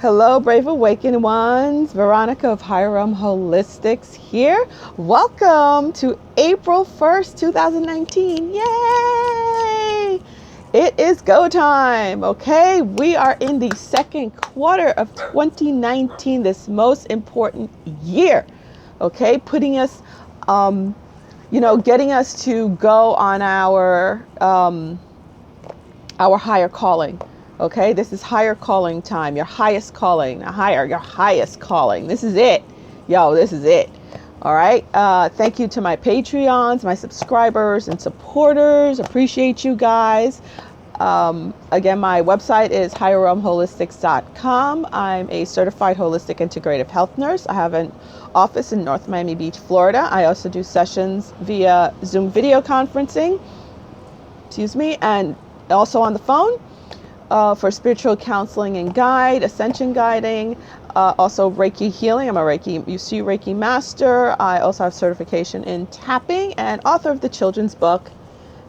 Hello, brave awakened ones. Veronica of Higher Realm Holistics here. Welcome to April 1st, 2019. Yay! It is go time. Okay, we are in the second quarter of 2019, this most important year. Okay, putting us, getting us to go on our higher calling. Okay, this is higher calling time, your highest calling, your highest calling. This is it. Yo, this is it. All right. Thank you to my Patreons, my subscribers and supporters. Appreciate you guys. Again, my website is higherrealmholistics.com. I'm a certified holistic integrative health nurse. I have an office in North Miami Beach, Florida. I also do sessions via Zoom video conferencing. And also on the phone. For spiritual counseling and guide, Ascension guiding, also Reiki healing. I'm a Reiki master. I also have certification in tapping and author of the children's book,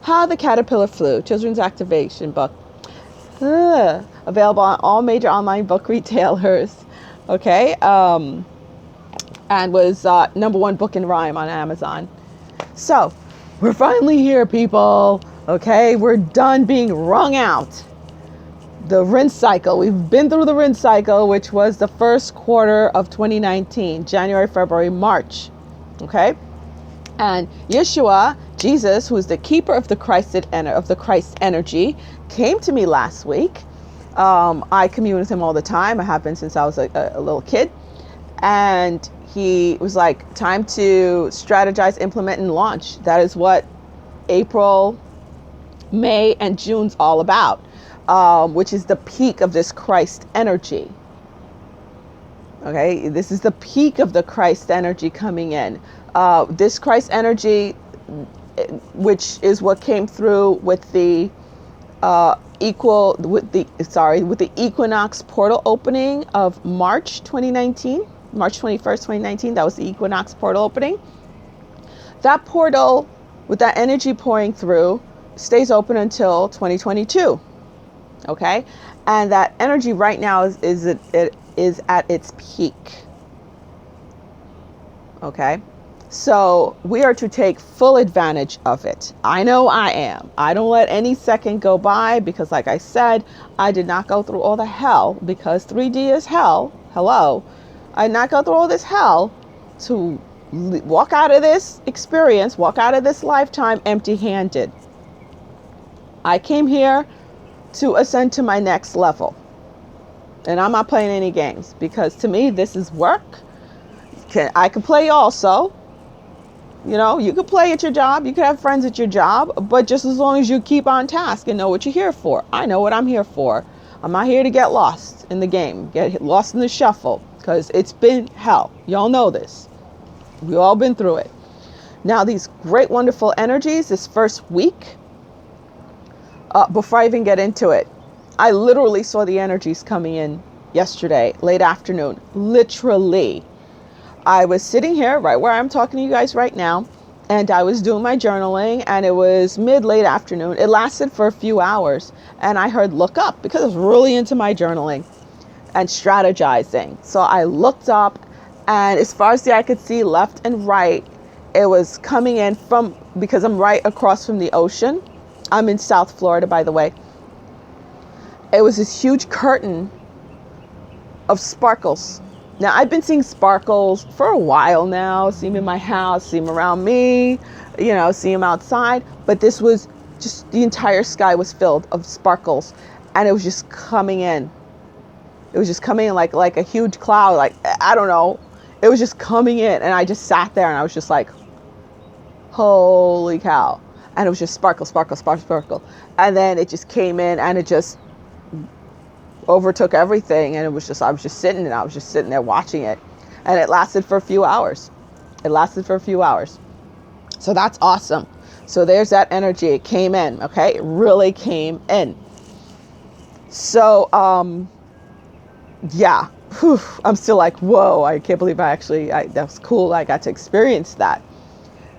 How the Caterpillar Flew, children's activation book. Available on all major online book retailers. Okay. And was #1 book in rhyme on Amazon. So we're finally here, people. Okay. We're done being wrung out. The rinse cycle. We've been through the rinse cycle, which was the first quarter of 2019, January, February, March. Okay. And Yeshua, Jesus, who is the keeper of the Christ energy, came to me last week. I commune with him all the time. I have been since I was a little kid. And he was like, time to strategize, implement, and launch. That is what April, May, and June's all about. Which is the peak of this Christ energy. Okay, this is the peak of the Christ energy coming in. This Christ energy, which is what came through with the equinox portal opening of March 2019, March 21st, 2019. That was the equinox portal opening. That portal, with that energy pouring through, stays open until 2022. Okay, and that energy right now is at its peak. Okay, so we are to take full advantage of it. I know I am. I don't let any second go by because, like I said, I did not go through all the hell, because 3D is hell. Hello, I did not go through all this hell to walk out of this experience, walk out of this lifetime empty-handed. I came here to ascend to my next level. And I'm not playing any games, because to me, this is work. I can play also. You know, you can play at your job. You can have friends at your job, but just as long as you keep on task and know what you're here for. I know what I'm here for. I'm not here to get lost in the game, get lost in the shuffle, because it's been hell. Y'all know this. We've all been through it. Now, these great, wonderful energies, this first week, before I even get into it, I literally saw the energies coming in yesterday, late afternoon. Literally. I was sitting here right where I'm talking to you guys right now, and I was doing my journaling, and it was late afternoon. It lasted for a few hours, and I heard look up, because I was really into my journaling and strategizing. So I looked up, and as far as the eye could see, left and right, it was coming in because I'm right across from the ocean. I'm in South Florida, by the way. It was this huge curtain of sparkles. Now, I've been seeing sparkles for a while now. See them in my house, see them around me, see them outside. But this was just, the entire sky was filled of sparkles. And it was just coming in. It was just coming in like a huge cloud. Like, I don't know. It was just coming in. And I just sat there and I was just like, holy cow. And it was just sparkle, sparkle, sparkle, sparkle. And then it just came in and it just overtook everything. And I was just sitting there watching it. And it lasted for a few hours. So that's awesome. So there's that energy. It came in. Okay. It really came in. So, yeah. Whew, I'm still like, whoa, I can't believe that was cool. I got to experience that.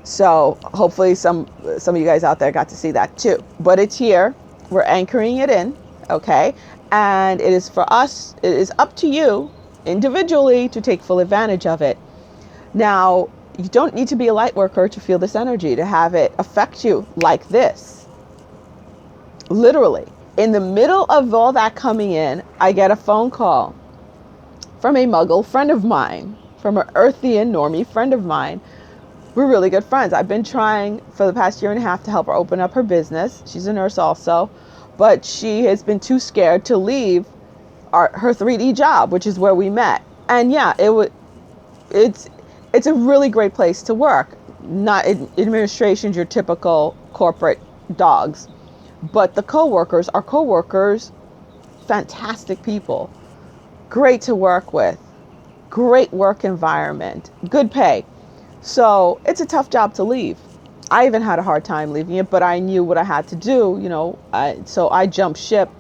So hopefully some of you guys out there got to see that too. But it's here. We're anchoring it in. Okay. And it is up to you individually to take full advantage of it. Now, you don't need to be a light worker to feel this energy, to have it affect you like this. Literally, in the middle of all that coming in, I get a phone call from a Muggle friend of mine, from an earthy and normie friend of mine. We're really good friends. I've been trying for the past year and a half to help her open up her business. She's a nurse also, but she has been too scared to leave her 3D job, which is where we met. And yeah, it's a really great place to work. Not administration's your typical corporate dogs, but the co-workers are co-workers, fantastic people, great to work with, great work environment, good pay. So it's a tough job to leave. I even had a hard time leaving it, but I knew what I had to do, so I jumped ship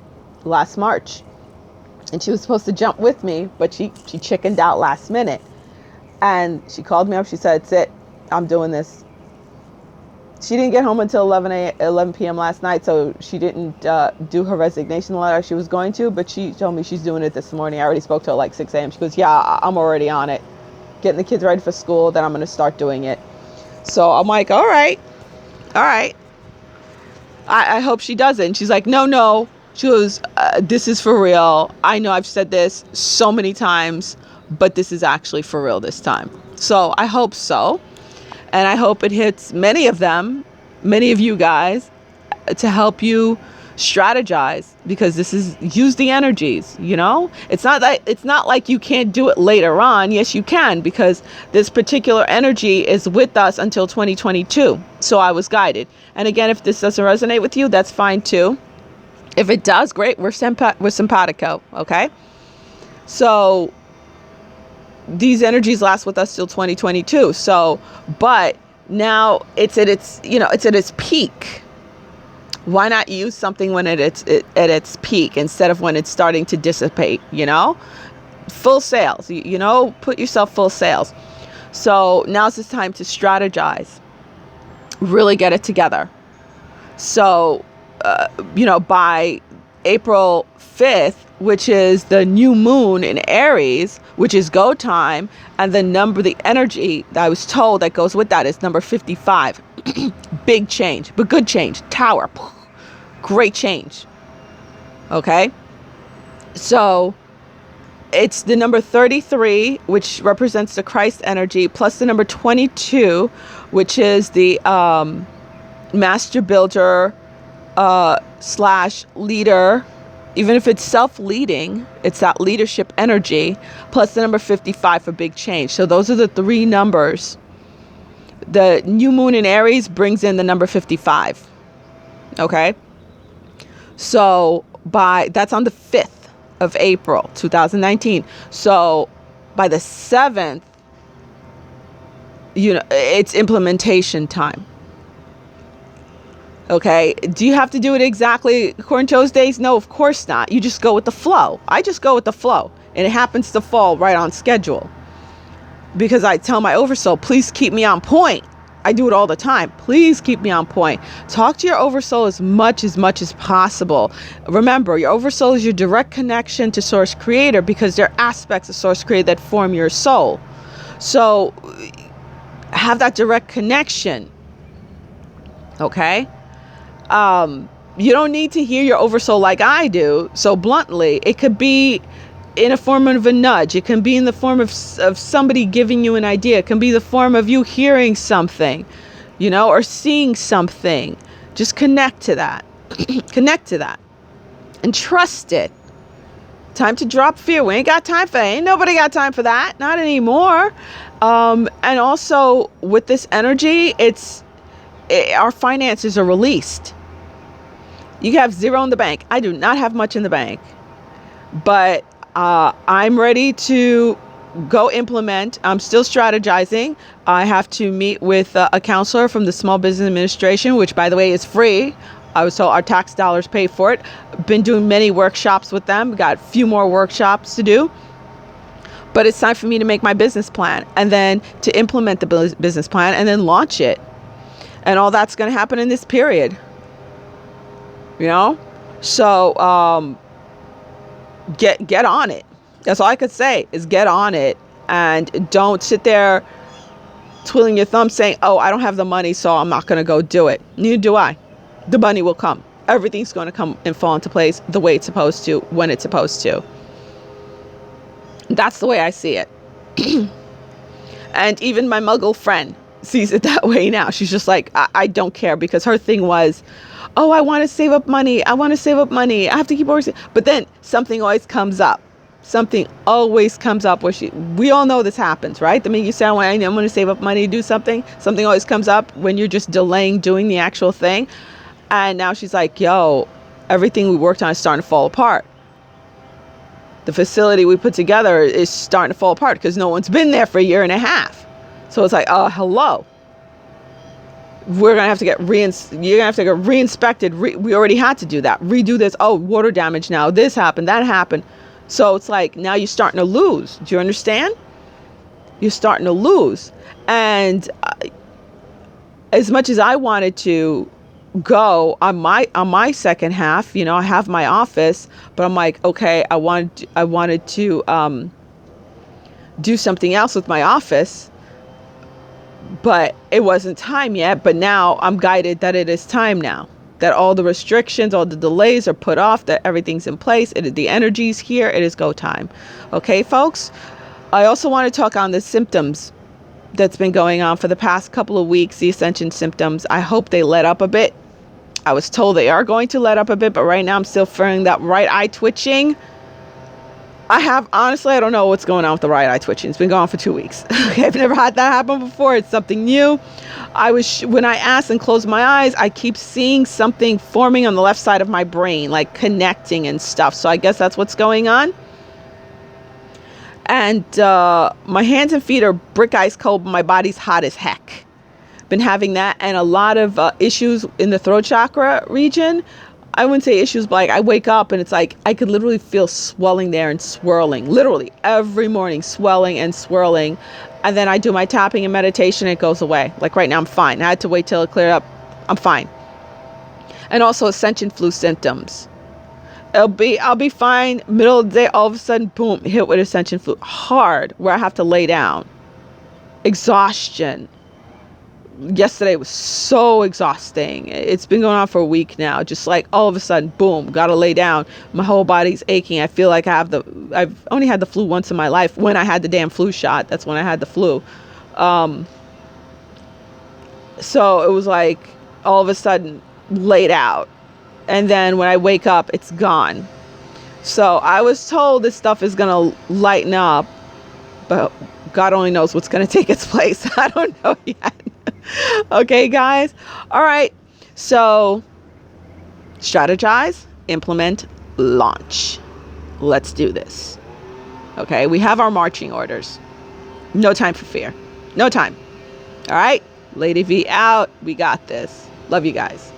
last March. And she was supposed to jump with me, but she chickened out last minute. And she called me up. She said, "That's it. I'm doing this." She didn't get home until 11 p.m. last night, so she didn't do her resignation letter she was going to, but she told me she's doing it this morning. I already spoke to her like 6 a.m. She goes, "Yeah, I'm already on it. Getting the kids ready for school, then I'm going to start doing it." So I'm like, all right. I hope she doesn't. She's like, no. She goes, "This is for real. I know I've said this so many times, but this is actually for real this time." So I hope so. And I hope it hits many of you guys, to help you strategize, because this is use the energies, It's not like you can't do it later on. Yes, you can, because this particular energy is with us until 2022. So I was guided. And again, if this doesn't resonate with you, that's fine too. If it does, great. We're simpatico. Okay. So these energies last with us till 2022. So, but now it's at its peak. Why not use something when at its peak instead of when it's starting to dissipate, Full sails, put yourself full sails. So now's the time to strategize, really get it together. So, by April 5th, which is the new moon in Aries, which is go time, and the energy that I was told that goes with that is number 55. Big change, but good change. Tower. Great change. Okay? So it's the number 33, which represents the Christ energy, plus the number 22, which is the master builder / leader. Even if it's self-leading, it's that leadership energy, plus the number 55 for big change. So those are the three numbers. The new moon in Aries brings in the number 55. Okay? So that's on the 5th of April, 2019. So by the 7th, it's implementation time. Okay. Do you have to do it exactly according to those days? No, of course not. You just go with the flow. I just go with the flow, and it happens to fall right on schedule, because I tell my oversoul, please keep me on point. I do it all the time. Please keep me on point. Talk to your oversoul as much as possible. Remember, your oversoul is your direct connection to Source Creator, because they're aspects of Source Creator that form your soul. So have that direct connection. Okay? You don't need to hear your oversoul like I do so bluntly. It could be in a form of a nudge. It can be in the form of somebody giving you an idea. It can be the form of you hearing something, or seeing something. Just connect to that. Connect to that. And trust it. Time to drop fear. We ain't got time for that. Ain't nobody got time for that. Not anymore. And also with this energy, our finances are released. You have zero in the bank. I do not have much in the bank, but I'm ready to go implement. I'm still strategizing. I have to meet with a counselor from the Small Business Administration, which, by the way, is free. I was told our tax dollars pay for it. Been doing many workshops with them. Got a few more workshops to do. But it's time for me to make my business plan, and then to implement the business plan, and then launch it. And all that's going to happen in this period. So get on it. That's all I could say is get on it, and don't sit there twiddling your thumb saying, oh, I don't have the money, so I'm not going to go do it. Neither do I. The money will come. Everything's going to come and fall into place the way it's supposed to, when it's supposed to. That's the way I see it. And even my muggle friend sees it that way now. She's just like, I don't care, because her thing was, oh, I want to save up money. I want to save up money. I have to keep always. But then something always comes up. Something always comes up where we all know this happens, right? The minute you say, I'm going to save up money to do something, something always comes up when you're just delaying doing the actual thing. And now she's like, yo, everything we worked on is starting to fall apart. The facility we put together is starting to fall apart because no one's been there for a year and a half. So it's like, oh, hello. We're going to have to get you're going to have to get re-inspected. We already had to do that. Redo this. Oh, water damage now. This happened. That happened. So it's like, now you're starting to lose. Do you understand? You're starting to lose. And as much as I wanted to go on my second half, I have my office, but I'm like, okay, I wanted to do something else with my office, but it wasn't time yet. But now I'm guided that it is time now, that all the restrictions, all the delays are put off, that everything's in place. The energy's here. It is go time. Okay, folks. I also want to talk on the symptoms that's been going on for the past couple of weeks, the Ascension symptoms. I hope they let up a bit. I was told they are going to let up a bit, but right now I'm still feeling that right eye twitching. Honestly, I don't know what's going on with the right eye twitching. It's been going on for 2 weeks. Okay, I've never had that happen before. It's something new. When I ask and close my eyes, I keep seeing something forming on the left side of my brain, like connecting and stuff. So I guess that's what's going on. And my hands and feet are brick ice cold, but my body's hot as heck. Been having that, and a lot of issues in the throat chakra region. I wouldn't say issues, but like I wake up and it's like I could literally feel swelling there and swirling, literally every morning, swelling and swirling. And then I do my tapping and meditation, and it goes away. Like right now I'm fine. I had to wait till it cleared up. I'm fine. And also Ascension flu symptoms. I'll be fine. Middle of the day, all of a sudden, boom, hit with Ascension flu hard, where I have to lay down. Exhaustion. Yesterday was so exhausting. It's been going on for a week now. Just like all of a sudden, boom, gotta lay down. My whole body's aching. I feel like I've only had the flu once in my life, when I had the damn flu shot. That's when I had the flu. So it was like all of a sudden laid out. And then when I wake up, it's gone. So I was told this stuff is going to lighten up, but God only knows what's going to take its place. I don't know yet. Okay, guys. All right. So strategize, implement, launch. Let's do this. Okay. We have our marching orders. No time for fear. No time. All right. Lady V out. We got this. Love you guys.